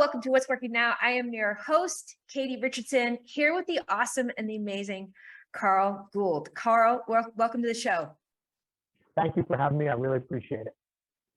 welcome to What's Working Now. I am your host, Katie Richardson, here with the awesome and the amazing Carl Gould. Carl, welcome to the show. Thank you for having me. I really appreciate it.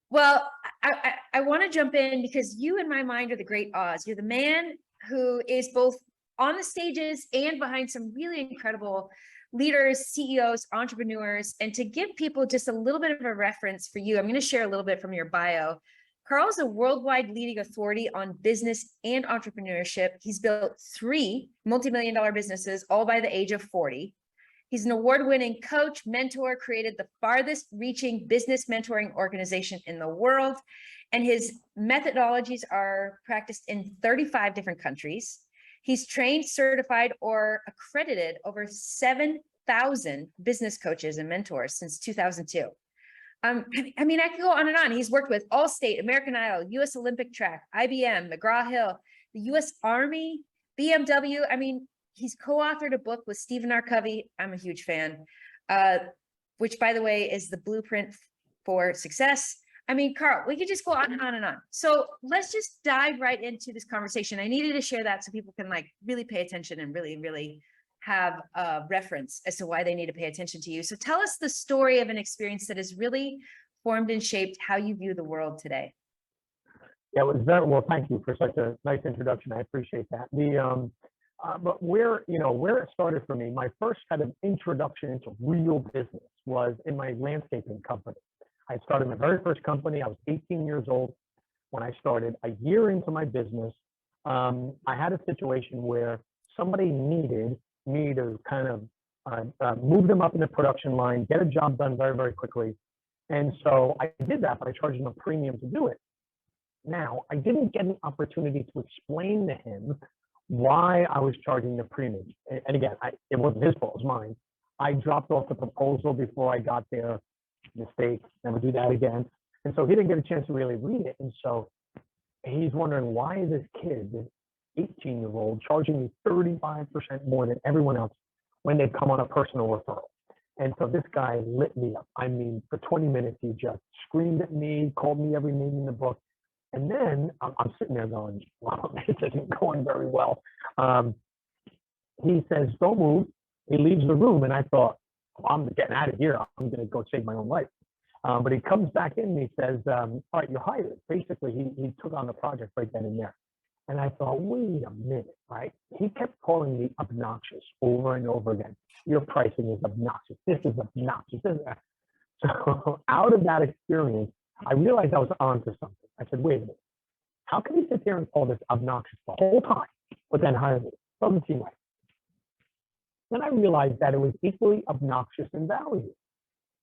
Well, I want to jump in because you, in my mind, are the great Oz. You're the man who is both on the stages and behind some really incredible leaders, CEOs, entrepreneurs. And to give people just a little bit of a reference for you, I'm going to share a little bit from your bio. Carl is a worldwide leading authority on business and entrepreneurship. He's built 3 multi-million-dollar businesses, all by the age of 40. He's an award-winning coach, mentor, created the farthest reaching business mentoring organization in the world. And his methodologies are practiced in 35 different countries. He's trained, certified, or accredited over 7,000 business coaches and mentors since 2002. I mean, I could go on and on. He's worked with Allstate, American Idol, U.S. Olympic Track, IBM, McGraw-Hill, the U.S. Army, BMW. I mean, he's co-authored a book with Stephen R. Covey. I'm a huge fan, which, by the way, is the blueprint for success. I mean, Carl, we could just go on and on and on. So let's just dive right into this conversation. I needed to share that so people can really pay attention and really have a reference as to why they need to pay attention to you. So tell us the story of an experience that has really formed and shaped how you view the world today. Yeah, it was very well. Thank you for such a nice introduction. I appreciate that. But where it started for me, my first kind of introduction into real business was in my landscaping company. I started my very first company. I was 18 years old when I started. A year into my business, I had a situation where somebody needed me to kind of move them up in the production line, get a job done very quickly. And so I did that, but I charged him a premium to do it. Now, I didn't get an opportunity to explain to him why I was charging the premium. And again, it wasn't his fault, it was mine. I dropped off the proposal before I got there. Mistake, never do that again. And so he didn't get a chance to really read it. And so he's wondering, why is this kid, this 18-year-old, charging me 35% more than everyone else when they've come on a personal referral? And so this guy lit me up. I mean, for 20 minutes, he just screamed at me, called me every name in the book. And then I'm sitting there going, wow, this isn't going very well. He says, don't move. He leaves the room. And I thought, I'm getting out of here. I'm going to go save my own life. But he comes back in and he says, all right, you're hired. Basically, he took on the project right then and there. And I thought, wait a minute, right? He kept calling me obnoxious over and over again. Your pricing is obnoxious. This is obnoxious. So out of that experience, I realized I was onto something. I said, wait a minute. How can he sit there and call this obnoxious the whole time, but then hire me? Doesn't seem right. Then I realized that it was equally obnoxious in value,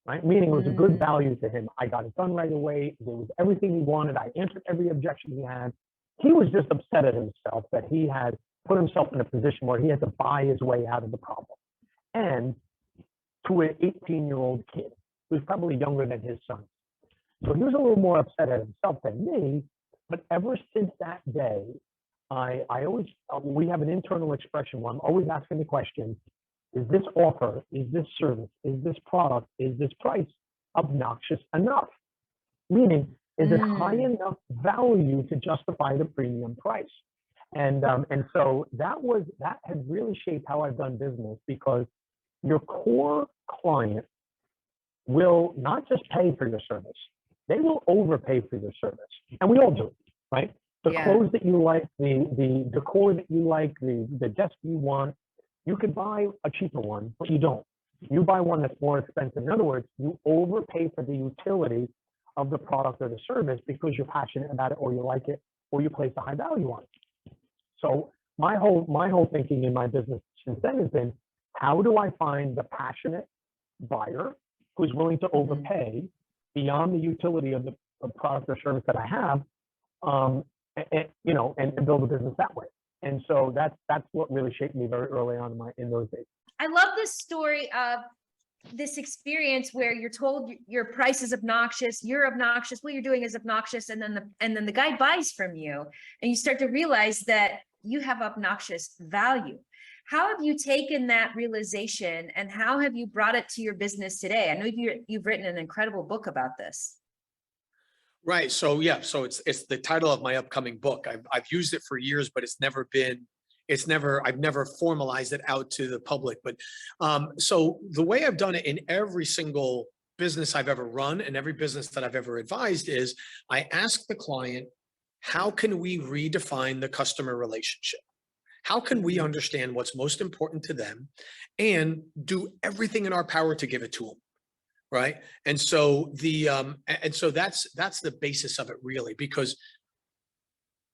right? Meaning it was a good value to him. I got it done right away. There was everything he wanted. I answered every objection he had. He was just upset at himself that he had put himself in a position where he had to buy his way out of the problem. And to an 18-year-old kid who's probably younger than his son. So he was a little more upset at himself than me. But ever since that day, I always, we have an internal expression where I'm always asking the question, is this offer, is this service, is this product, is this price obnoxious enough? Meaning, is it high enough value to justify the premium price? And so that had really shaped how I've done business, because your core client will not just pay for your service, they will overpay for your service. And we all do it, right? The clothes that you like, the decor that you like, the desk you want, you could buy a cheaper one, but you don't. You buy one that's more expensive. In other words, you overpay for the utility of the product or the service because you're passionate about it, or you like it, or you place a high value on it. So my whole thinking in my business since then has been, how do I find the passionate buyer who's willing to overpay beyond the utility of the product or service that I have, and build a business that way. And so that's what really shaped me very early on in those days. I love this story of this experience where you're told your price is obnoxious, you're obnoxious, what you're doing is obnoxious, and then the guy buys from you, and you start to realize that you have obnoxious value. How have you taken that realization, and how have you brought it to your business today? I know you've written an incredible book about this. Right. So yeah, so it's the title of my upcoming book. I've used it for years, but I've never formalized it out to the public. But so the way I've done it in every single business I've ever run and every business that I've ever advised is I ask the client, how can we redefine the customer relationship? How can we understand what's most important to them and do everything in our power to give it to them? Right. And so that's the basis of it really, because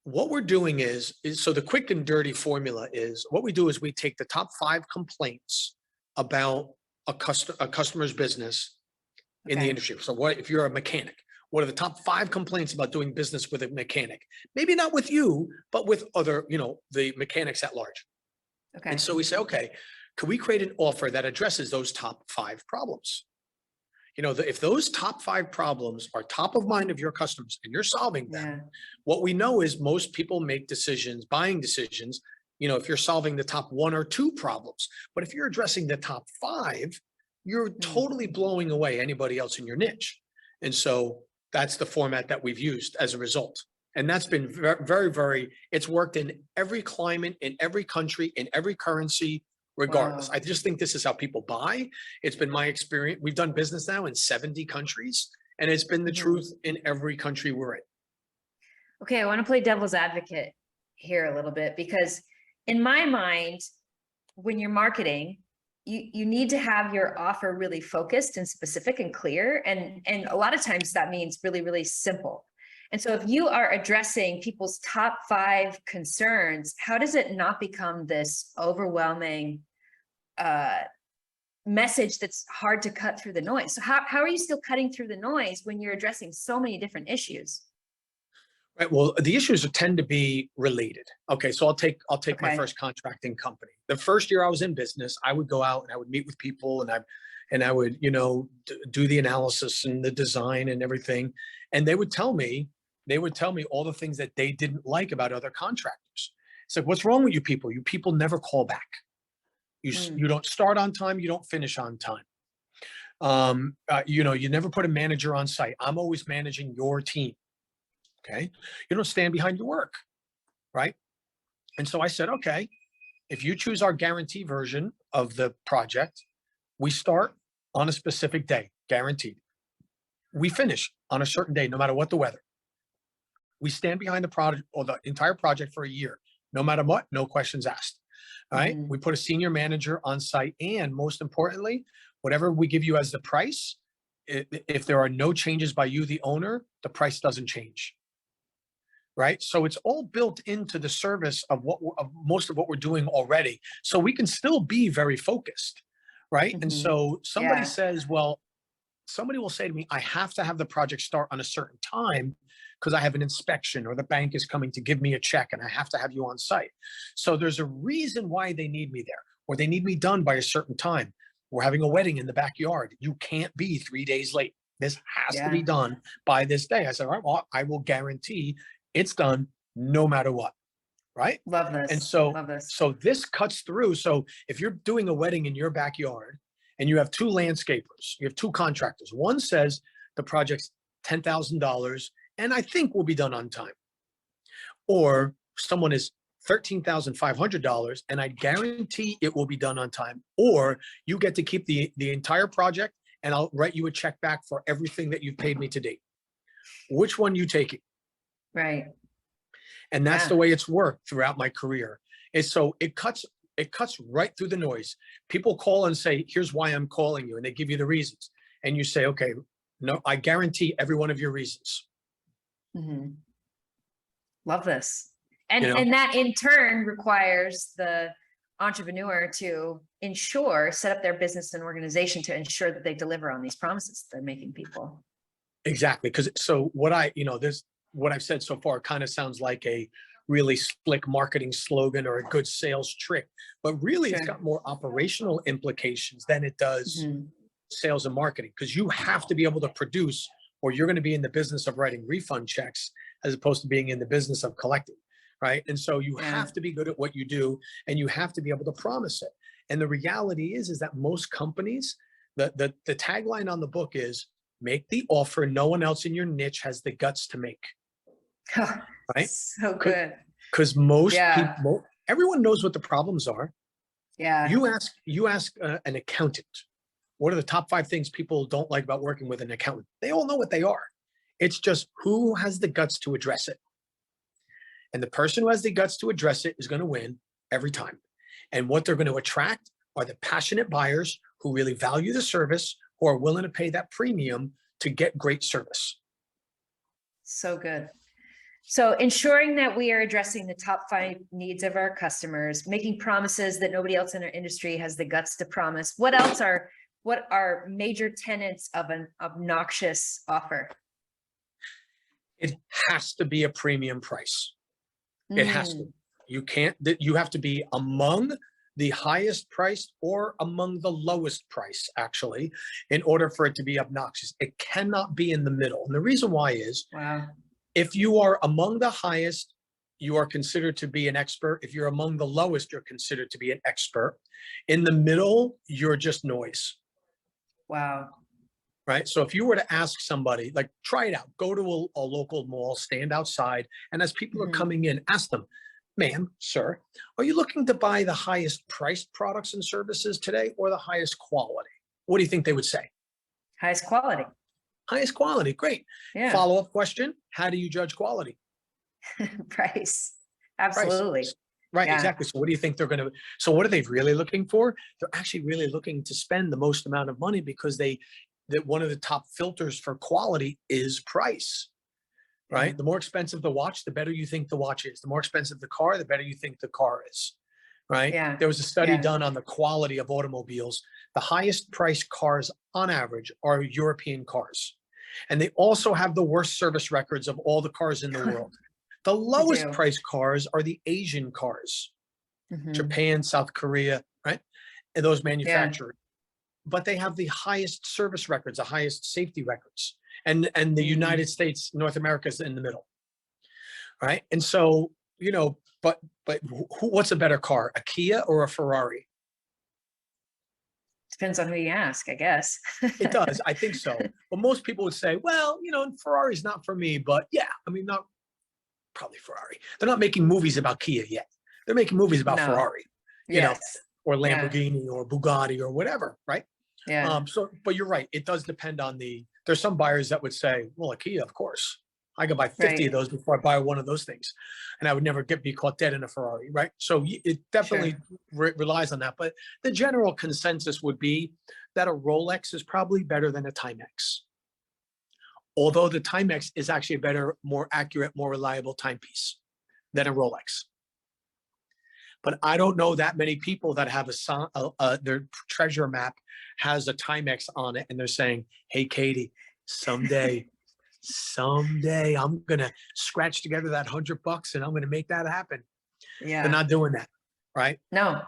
what we're doing is so the quick and dirty formula is what we do is we take the top 5 complaints about a customer's business in the Okay. industry. So what if you're a mechanic? What are the top 5 complaints about doing business with a mechanic? Maybe not with you, but with other, the mechanics at large. And Okay. so we say, okay, could we create an offer that addresses those top 5 problems? If those top 5 problems are top of mind of your customers and you're solving them, Yeah. what we know is most people make decisions, buying decisions, if you're solving the top 1 or 2 problems. But if you're addressing the top 5, you're totally blowing away anybody else in your niche. And so that's the format that we've used as a result. And that's been very, very, very, it's worked in every climate, in every country, in every currency, regardless. Wow. I just think this is how people buy. It's been my experience. We've done business now in 70 countries, and it's been the truth in every country we're in. Okay, I want to play devil's advocate here a little bit because in my mind, when you're marketing, you need to have your offer really focused and specific and clear. And a lot of times that means really, really simple. And so if you are addressing people's top 5 concerns, how does it not become this overwhelming message that's hard to cut through the noise? So how are you still cutting through the noise when you're addressing so many different issues? Right. Well, the issues tend to be related. Okay, so I'll take my Okay. first contracting company. The first year I was in business, I would go out and I would meet with people and I would, do the analysis and the design and everything. And they would tell me all the things that they didn't like about other contractors. It's like, what's wrong with you people? You people never call back. You don't start on time, you don't finish on time. You never put a manager on site. I'm always managing your team. Okay. You don't stand behind your work. Right. And so I said, okay, if you choose our guarantee version of the project, we start on a specific day, guaranteed. We finish on a certain day, no matter what the weather. We stand behind the project or the entire project for a year, no matter what, no questions asked. All right. We put a senior manager on site. And most importantly, whatever we give you as the price, if there are no changes by you, the owner, the price doesn't change. Right. So it's all built into the service of most of what we're doing already. So we can still be very focused. Right. And so somebody says, well, somebody will say to me, I have to have the project start on a certain time because I have an inspection or the bank is coming to give me a check and I have to have you on site. So there's a reason why they need me there, or they need me done by a certain time. We're having a wedding in the backyard. You can't be 3 days late. This has to be done by this day. I said, all right, well, I will guarantee it's done no matter what. Right. Love this. And so, Love this. so this cuts through. So if you're doing a wedding in your backyard and you have 2 landscapers, you have 2 contractors, one says the project's $10,000 and I think will be done on time. Or someone is $13,500 and I guarantee it will be done on time. Or you get to keep the entire project and I'll write you a check back for everything that you've paid me to date. Which one you taking? Right. And that's the way it's worked throughout my career. And so it cuts right through the noise. People call and say, here's why I'm calling you. And they give you the reasons. And you say, okay, no, I guarantee every one of your reasons. Love this. And that in turn requires the entrepreneur to set up their business and organization to ensure that they deliver on these promises they're making people. Exactly. Because so what I've said so far kind of sounds like a really slick marketing slogan or a good sales trick, but really it's got more operational implications than it does sales and marketing, because you have to be able to produce, or you're going to be in the business of writing refund checks as opposed to being in the business of collecting. Right. And so you have to be good at what you do and you have to be able to promise it. And the reality is that most companies, the tagline on the book is make the offer no one else in your niche has the guts to make, right? So good. Because most Yeah. people, everyone knows what the problems are. Yeah. You ask an accountant, what are the top 5 things people don't like about working with an accountant? They all know what they are. It's just who has the guts to address it. And the person who has the guts to address it is going to win every time. And what they're going to attract are the passionate buyers who really value the service, who are willing to pay that premium to get great service. So good. So ensuring that we are addressing the top 5 needs of our customers, making promises that nobody else in our industry has the guts to promise. What are major tenets of an obnoxious offer? It has to be a premium price. It has to. You have to be among the highest priced or among the lowest price, actually, in order for it to be obnoxious. It cannot be in the middle. And the reason why is, Wow. if you are among the highest, you are considered to be an expert. If you're among the lowest, you're considered to be an expert. In the middle, you're just noise. Wow. Right? So if you were to ask somebody, like, try it out, go to a local mall, stand outside, and as people are coming in, ask them, ma'am, sir, are you looking to buy the highest priced products and services today or the highest quality? What do you think they would say? Highest quality. Highest quality. Great. Yeah. Follow-up question. How do you judge quality? Price. Absolutely. Price. Right. Yeah. Exactly. So what do you think they're going to, so what are they really looking for? They're actually really looking to spend the most amount of money because that one of the top filters for quality is price. Right? Yeah. The more expensive the watch, the better you think the watch is. The more expensive the car, the better you think the car is. Right? Yeah. There was a study Yeah. done on the quality of automobiles. The highest priced cars on average are European cars. And they also have the worst service records of all the cars in the world. The lowest priced cars are the Asian cars, Japan, South Korea, right? And those manufacturers. But they have the highest service records, the highest safety records. And the United States, North America is in the middle, right? And so, but what's a better car, a Kia or a Ferrari? Depends on who you ask, I guess. It does, I think so. But most people would say, well, Ferrari's not for me, but yeah, I mean, not probably Ferrari. They're not making movies about Kia yet. They're making movies about Ferrari, or Lamborghini or Bugatti or whatever, right? Yeah. But you're right. It does depend on there's some buyers that would say, well, a Kia, of course. I could buy 50 of those before I buy one of those things. And I would never be caught dead in a Ferrari, right? So it definitely relies on that. But the general consensus would be that a Rolex is probably better than a Timex. Although the Timex is actually a better, more accurate, more reliable timepiece than a Rolex. But I don't know that many people that have their treasure map has a Timex on it, and they're saying, "Hey, Katie, someday I'm gonna scratch together that $100 and I'm gonna make that happen." Yeah. They're not doing that, right? No,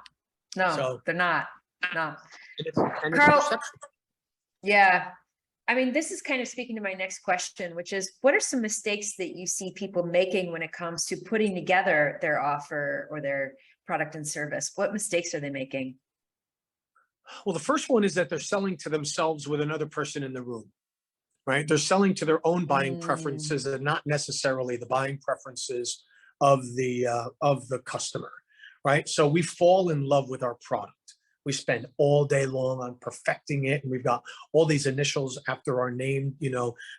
So, they're not. No. And Carl, yeah. I mean, this is kind of speaking to my next question, which is, what are some mistakes that you see people making when it comes to putting together their offer or their product and service? What mistakes are they making? Well, the first one is that they're selling to themselves with another person in the room, right? They're selling to their own buying preferences and not necessarily the buying preferences of the customer, right? So we fall in love with our product. We spend all day long on perfecting it. And we've got all these initials after our name,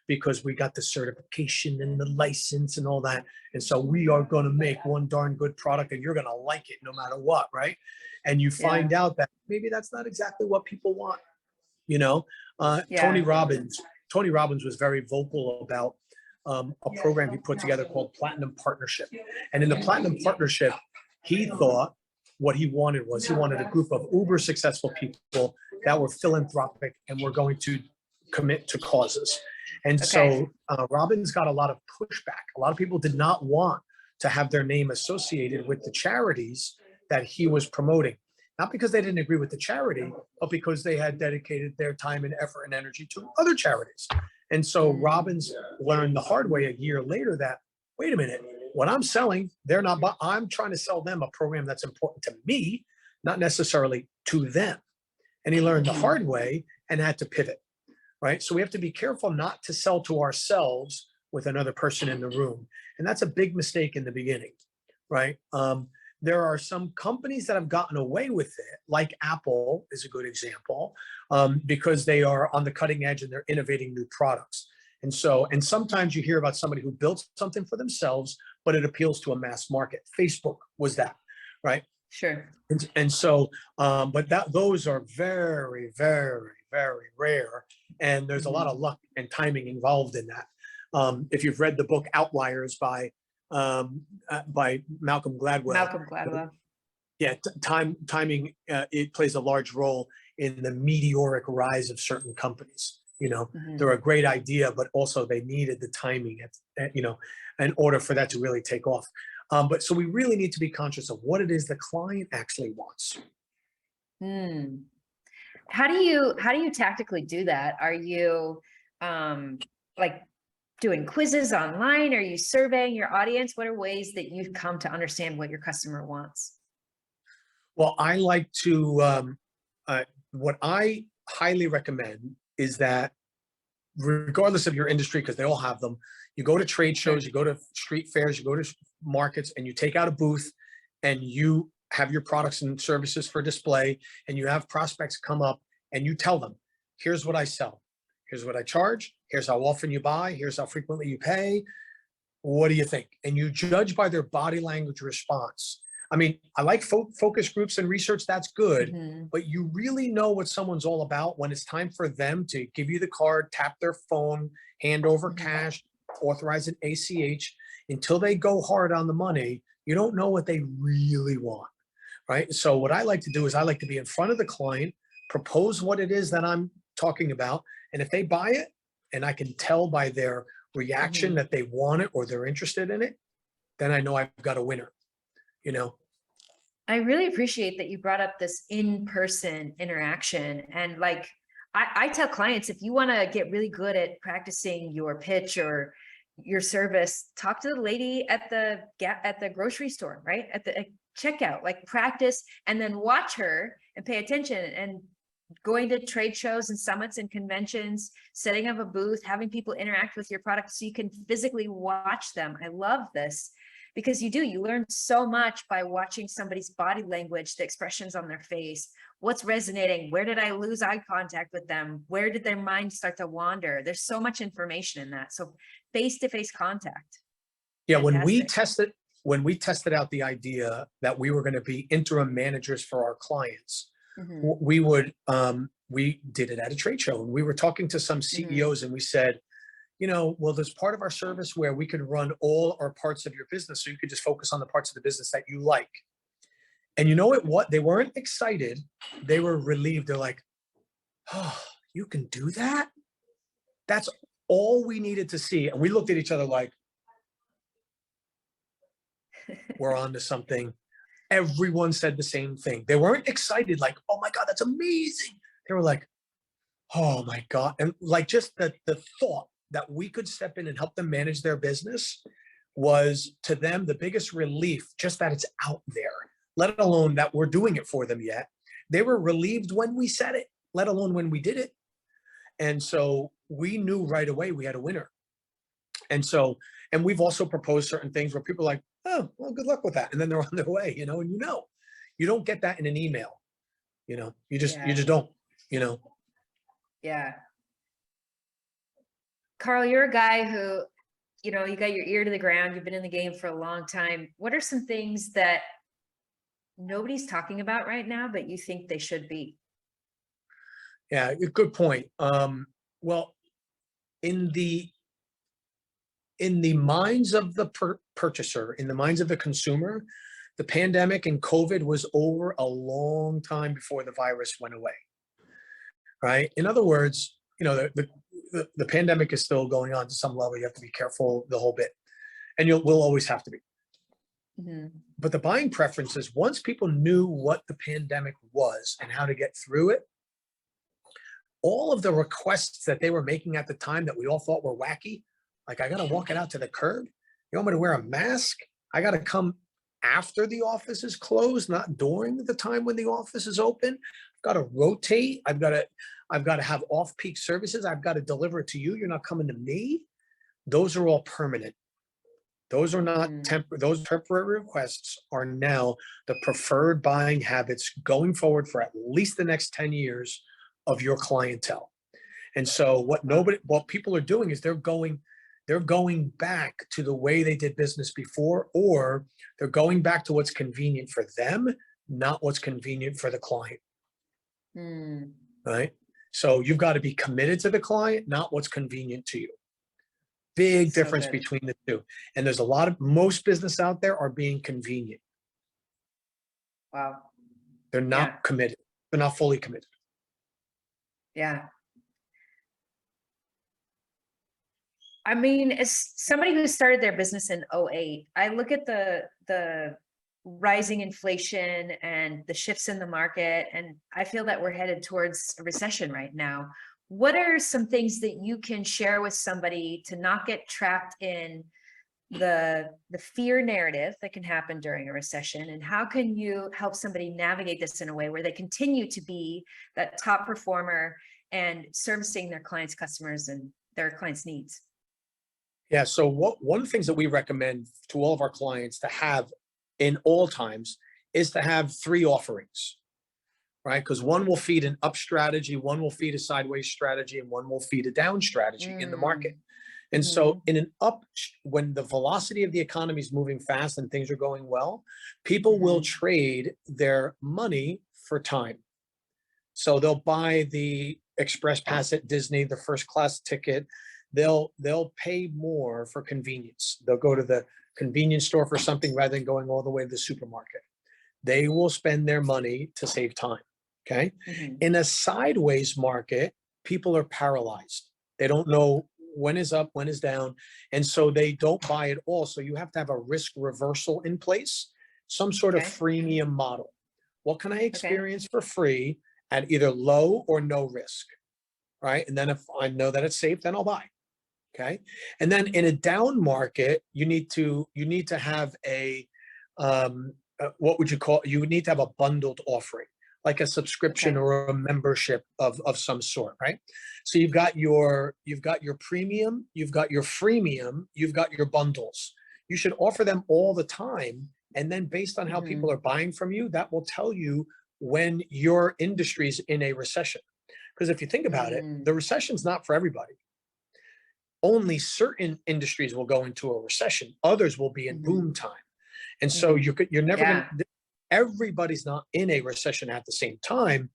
because we got the certification and the license and all that. And so we are going to make one darn good product and you're going to like it no matter what, right? And you find out that maybe that's not exactly what people want. Tony Robbins was very vocal about a program he put together called Platinum Partnership. And in the Platinum Partnership, he thought what he wanted a group of uber successful people that were philanthropic and were going to commit to causes. And so Robbins got a lot of pushback. A lot of people did not want to have their name associated with the charities that he was promoting. Not because they didn't agree with the charity, but because they had dedicated their time and effort and energy to other charities. And so Robbins learned the hard way a year later that, wait a minute, what I'm selling, they're not, but I'm trying to sell them a program that's important to me, not necessarily to them. And he learned the hard way and had to pivot. right? So we have to be careful not to sell to ourselves with another person in the room. And that's a big mistake in the beginning, right? There are some companies that have gotten away with it, like Apple is a good example, because they are on the cutting edge and they're innovating new products. And so, and sometimes you hear about somebody who built something for themselves, but it appeals to a mass market. Facebook was that, right? Sure. And so, but those are very, very, very rare. And there's a lot of luck and timing involved in that. If you've read the book Outliers by Malcolm Gladwell. Malcolm Gladwell. Yeah, timing, it plays a large role in the meteoric rise of certain companies. They're a great idea, but also they needed the timing, in order for that to really take off. But so we really need to be conscious of what it is the client actually wants. How do you tactically do that? Are you like doing quizzes online? Are you surveying your audience? What are ways that you've come to understand what your customer wants? Well, I like to, what I highly recommend is that regardless of your industry, because they all have them, you go to trade shows, you go to street fairs, you go to markets, and you take out a booth and you have your products and services for display, and you have prospects come up and you tell them, here's what I sell. Here's what I charge. Here's how often you buy. Here's how frequently you pay. What do you think? And you judge by their body language response. I mean, I like focus groups and research. That's good. But you really know what someone's all about when it's time for them to give you the card, tap their phone, hand over cash, authorize an ACH. Until they go hard on the money, you don't know what they really want, right? So what I like to do is I like to be in front of the client, propose what it is that I'm talking about. And if they buy it, and I can tell by their reaction that they want it or they're interested in it, then I know I've got a winner. I really appreciate that you brought up this in-person interaction. And like, I tell clients, if you want to get really good at practicing your pitch or your service, talk to the lady at the grocery store, right? At the checkout, like practice and then watch her and pay attention, and going to trade shows and summits and conventions, setting up a booth, having people interact with your product so you can physically watch them. I love this because you learn so much by watching somebody's body language, the expressions on their face, what's resonating, where did I lose eye contact with them, where did their mind start to wander. There's so much information in that. So face-to-face contact. Yeah, Fantastic. when we tested out the idea that we were going to be interim managers for our clients, we did it at a trade show, and we were talking to some CEOs and we said, well, there's part of our service where we could run all or parts of your business, so you could just focus on the parts of the business that you like. And you know what? They weren't excited. They were relieved. They're like, oh, you can do that? That's all we needed to see. And we looked at each other like, we're on to something. Everyone said the same thing. They weren't excited like, oh my God, that's amazing. They were like, oh my God. And like just the thought that we could step in and help them manage their business was to them the biggest relief, just that it's out there, let alone that we're doing it for them yet. They were relieved when we said it, let alone when we did it. And so we knew right away we had a winner. And so, and we've also proposed certain things where people are like, oh, well, good luck with that. And then they're on their way, and you don't get that in an email, you just don't, Yeah. Carl, you're a guy who, you got your ear to the ground. You've been in the game for a long time. What are some things that nobody's talking about right now, but you think they should be? Yeah, good point. Well, in the minds of the purchaser, in the minds of the consumer, the pandemic and COVID was over a long time before the virus went away, right? In other words, the pandemic is still going on to some level. You have to be careful the whole bit, and we'll always have to be. But the buying preferences, once people knew what the pandemic was and how to get through it, all of the requests that they were making at the time that we all thought were wacky, like I got to walk it out to the curb. You want me to wear a mask? I got to come after the office is closed, not during the time when the office is open. I've got to rotate. I've got to have off-peak services. I've got to deliver it to you. You're not coming to me. Those are all permanent. Those are not those temporary requests are now the preferred buying habits going forward for at least the next 10 years of your clientele. And so what people are doing is they're going back to the way they did business before, or they're going back to what's convenient for them, not what's convenient for the client. Right? So you've got to be committed to the client, not what's convenient to you. Big difference between the two. And there's most business out there are being convenient. Wow. They're not committed. They're not fully committed. Yeah. I mean, as somebody who started their business in 2008, I look at the rising inflation and the shifts in the market, and I feel that we're headed towards a recession right now. What are some things that you can share with somebody to not get trapped in the fear narrative that can happen during a recession? And how can you help somebody navigate this in a way where they continue to be that top performer and servicing their clients' customers and their clients' needs? Yeah. So one of the things that we recommend to all of our clients to have in all times is to have 3 offerings. Right? Because one will feed an up strategy, one will feed a sideways strategy, and one will feed a down strategy in the market. And so in an up, when the velocity of the economy is moving fast and things are going well, people will trade their money for time. So they'll buy the express pass at Disney, the first class ticket. They'll pay more for convenience. They'll go to the convenience store for something rather than going all the way to the supermarket. They will spend their money to save time. Okay. In a sideways market, people are paralyzed. They don't know when is up, when is down. And so they don't buy at all. So you have to have a risk reversal in place, some sort of freemium model. What can I experience for free at either low or no risk? Right. And then if I know that it's safe, then I'll buy. Okay. And then in a down market, you need to have what would you call, you would need to have a bundled offering, like a subscription or a membership of some sort, right? So you've got your premium, you've got your freemium, you've got your bundles. You should offer them all the time. And then based on how people are buying from you, that will tell you when your industry is in a recession. Because if you think about it, the recession's not for everybody. Only certain industries will go into a recession. Others will be in boom time. And so you're never going to, everybody's not in a recession at the same time.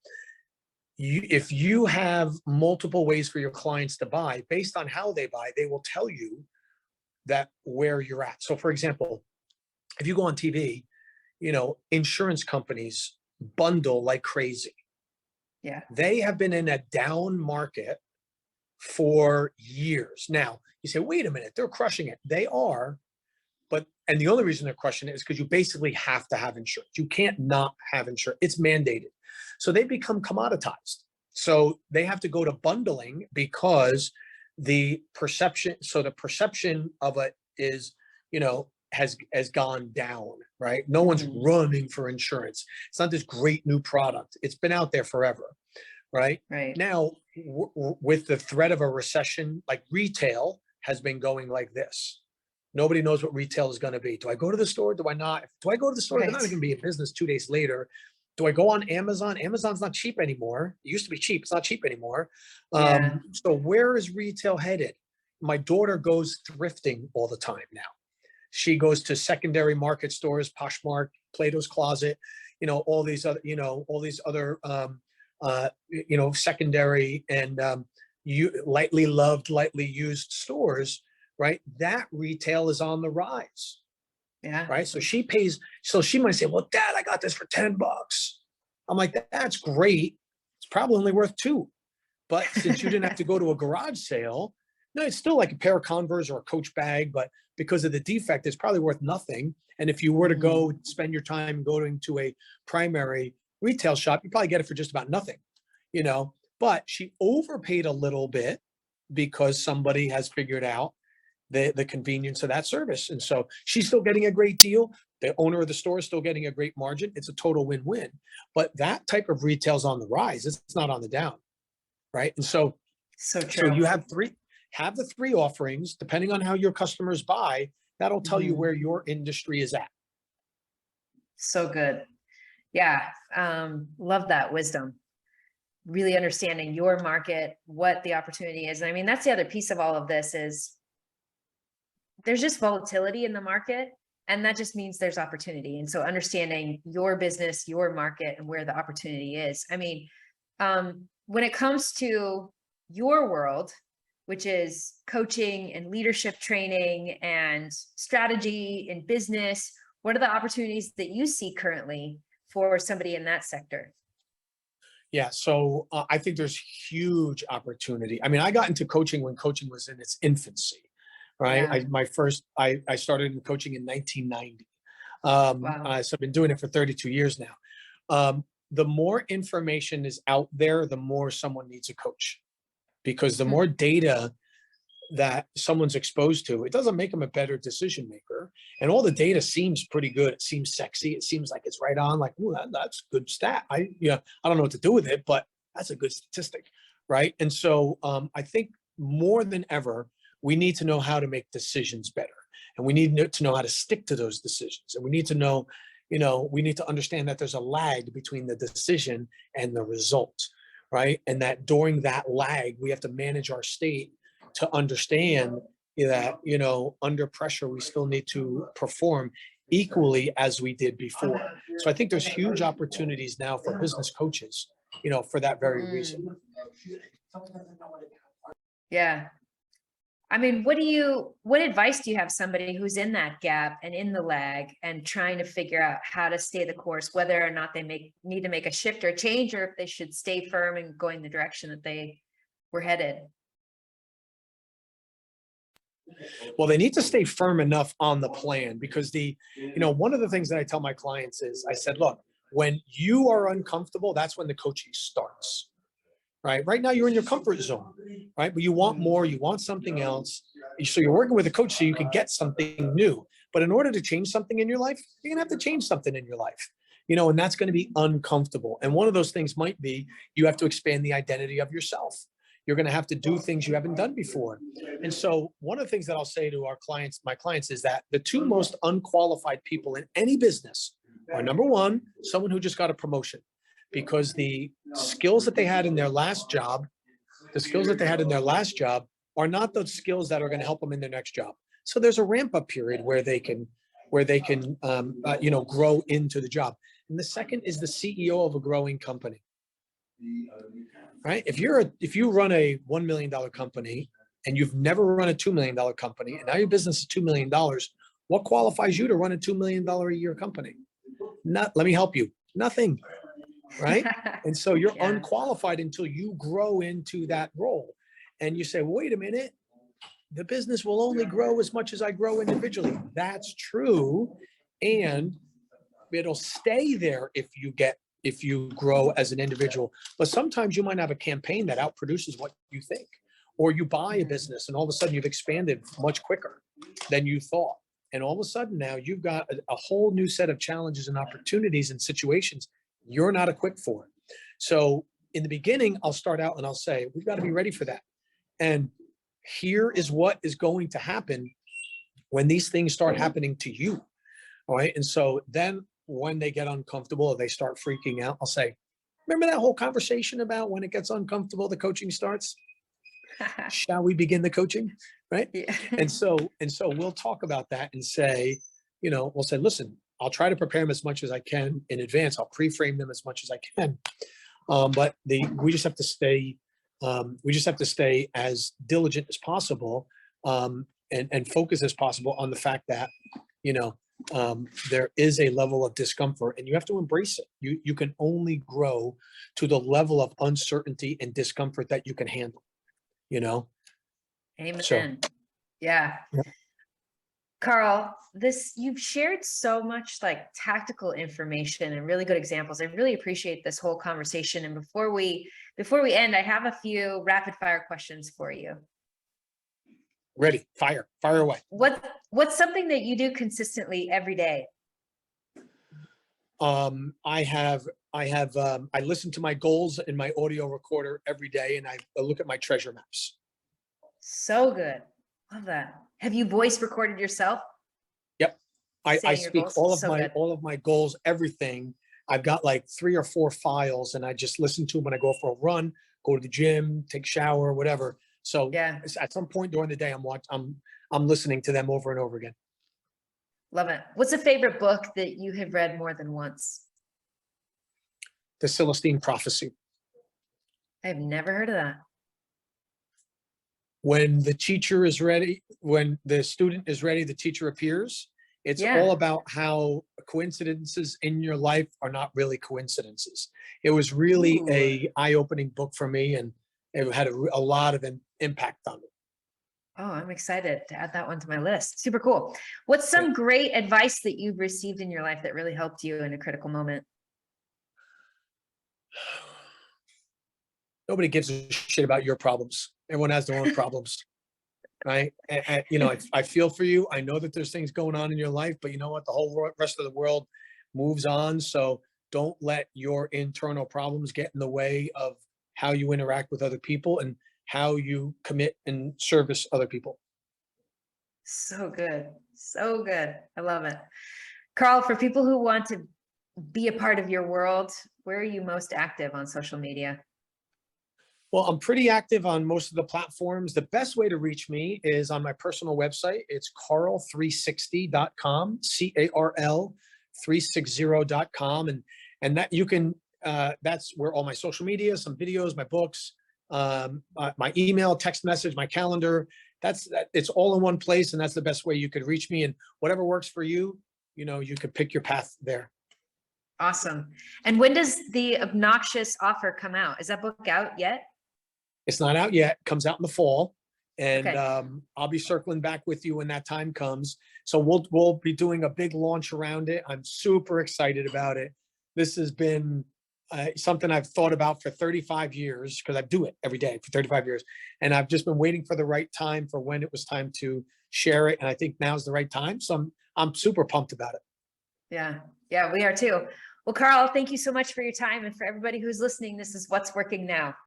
If you have multiple ways for your clients to buy, based on how they buy, they will tell you that where you're at. So for example, if you go on TV, insurance companies bundle like crazy. Yeah. They have been in a down market for years. Now you say, wait a minute, they're crushing it. They are. And the only reason they're crushing it is because you basically have to have insurance. You can't not have insurance. It's mandated. So they become commoditized. So they have to go to bundling because the perception of it is, has gone down, right? No one's running for insurance. It's not this great new product. It's been out there forever, right? Right. Now, with the threat of a recession, like retail has been going like this. Nobody knows what retail is going to be. Do I go to the store? Do I not? Do I go to the store? They're not going to be in business 2 days later. Do I go on Amazon? Amazon's not cheap anymore. It used to be cheap. It's not cheap anymore. So where is retail headed? My daughter goes thrifting all the time now. She goes to secondary market stores, Poshmark, Plato's Closet, all these other, secondary and lightly loved, lightly used stores. Right? That retail is on the rise. Yeah. Right. So she might say, well, Dad, I got this for $10. I'm like, that's great. It's probably only worth $2. But since you didn't have to go to a garage sale, no, it's still like a pair of Converse or a Coach bag, but because of the defect, it's probably worth nothing. And if you were to go spend your time going to a primary retail shop, you probably get it for just about nothing, but she overpaid a little bit because somebody has figured out the convenience of that service. And so she's still getting a great deal, The owner of the store is still getting a great margin. It's a total win-win. But that type of retail's on the rise. It's not on the down, right? And so So so true. you have the three offerings, depending on how your customers buy, that'll tell you Mhm. where your industry is at. So good. Yeah. Love that wisdom. Really understanding your market, what the opportunity is. And I mean, that's the other piece of all of this is there's just volatility in the market, and that just means there's opportunity. And so understanding your business, your market, and where the opportunity is. I mean, when it comes to your world, which is coaching and leadership training and strategy in business, what are the opportunities that you see currently for somebody in that sector? Yeah, so I think there's huge opportunity. I mean, I got into coaching when coaching was in its infancy, right? Yeah. I started in coaching in 1990. Wow. So I've been doing it for 32 years now. The more information is out there, the more someone needs a coach, because the more data that someone's exposed to, it doesn't make them a better decision maker. And all the data seems pretty good. It seems sexy. It seems like it's right on. Like, ooh, that's good stat. I don't know what to do with it, but that's a good statistic, right? And so I think more than ever, we need to know how to make decisions better, and we need to know how to stick to those decisions. And we need to know, we need to understand that there's a lag between the decision and the result, right? And that during that lag, we have to manage our state to understand that, under pressure, we still need to perform equally as we did before. So I think there's huge opportunities now for business coaches, for that very reason. Yeah. I mean, what advice do you have somebody who's in that gap and in the lag and trying to figure out how to stay the course, whether or not they need to make a shift or change, or if they should stay firm and going the direction that they were headed? Well, they need to stay firm enough on the plan, because one of the things that I tell my clients is, I said, look, when you are uncomfortable, that's when the coaching starts, right? Right now you're in your comfort zone, right? But you want more, you want something else. So you're working with a coach so you can get something new. But in order to change something in your life, you're gonna have to change something in your life, and that's going to be uncomfortable. And one of those things might be you have to expand the identity of yourself. You're going to have to do things you haven't done before. And so one of the things that I'll say to my clients, is that the two most unqualified people in any business are, number one, someone who just got a promotion, because the skills that they had in their last job, are not the skills that are going to help them in their next job. So there's a ramp up period where they can grow into the job. And the second is the CEO of a growing company. Right? If you run a $1 million company and you've never run a $2 million company, and now your business is $2 million, what qualifies you to run a $2 million a year company? Let me help you. Nothing. Right? And so you're Yeah. unqualified until you grow into that role. And you say, well, wait a minute, the business will only grow as much as I grow individually. That's true. And it'll stay there if you grow as an individual. But sometimes you might have a campaign that outproduces what you think, or you buy a business and all of a sudden you've expanded much quicker than you thought. And all of a sudden now you've got a whole new set of challenges and opportunities and situations you're not equipped for. So in the beginning, I'll start out and I'll say, we've got to be ready for that. And here is what is going to happen when these things start happening to you. All right. And so then when they get uncomfortable or they start freaking out, I'll say, remember that whole conversation about when it gets uncomfortable, the coaching starts? Shall we begin the coaching? Right. Yeah. And so we'll talk about that and say, we'll say, listen, I'll try to prepare them as much as I can in advance. I'll pre-frame them as much as I can. But we just have to stay as diligent as possible, and focus as possible on the fact that, there is a level of discomfort and you have to embrace it. You can only grow to the level of uncertainty and discomfort that you can handle, Amen. So, yeah. yeah. Carl, you've shared so much like tactical information and really good examples. I really appreciate this whole conversation. And before we end, I have a few rapid fire questions for you. Ready, fire away. What's something that you do consistently every day? I listen to my goals in my audio recorder every day, and I look at my treasure maps. So good. Love that. Have you voice recorded yourself? Yep. I Saying your speak goals? all of So my good. goals, everything. I've got like 3 or 4 files, and I just listen to them when I go for a run, go to the gym, take a shower, whatever. So Yeah. at some point during the day, I'm listening to them over and over again. Love it. What's a favorite book that you have read more than once? The Celestine Prophecy. I've never heard of that. When the teacher is ready, when the student is ready, the teacher appears. It's Yeah. all about how coincidences in your life are not really coincidences. It was really Ooh. a eye-opening book for me, and it had a lot of impact on me. Oh, I'm excited to add that one to my list. Super cool. What's some great advice that you've received in your life that really helped you in a critical moment? Nobody gives a shit about your problems. Everyone has their own problems, right? You know, I feel for you. I know that there's things going on in your life, but you know what? The whole rest of the world moves on. So don't let your internal problems get in the way of how you interact with other people and how you commit and service other people. So good. So good. I love it. Carl, for people who want to be a part of your world, where are you most active on social media? Well, I'm pretty active on most of the platforms. The best way to reach me is on my personal website. It's carl360.com, CARL360.com. And that you can, that's where all my social media, some videos, my books, my email, text message, my calendar, it's all in one place. And that's the best way you could reach me, and whatever works for you, you know, you could pick your path there. Awesome. And when does the Obnoxious offer come out? Is that book out yet? It's not out yet. Comes out in the fall, and Okay. I'll be circling back with you when that time comes. So we'll be doing a big launch around it. I'm super excited about it. This has been something I've thought about for 35 years, because I do it every day for 35 years, and I've just been waiting for the right time for when it was time to share it. And I think now's the right time. So I'm super pumped about it. Yeah. Yeah, we are too. Well, Carl, thank you so much for your time. And for everybody who's listening, this is What's Working Now.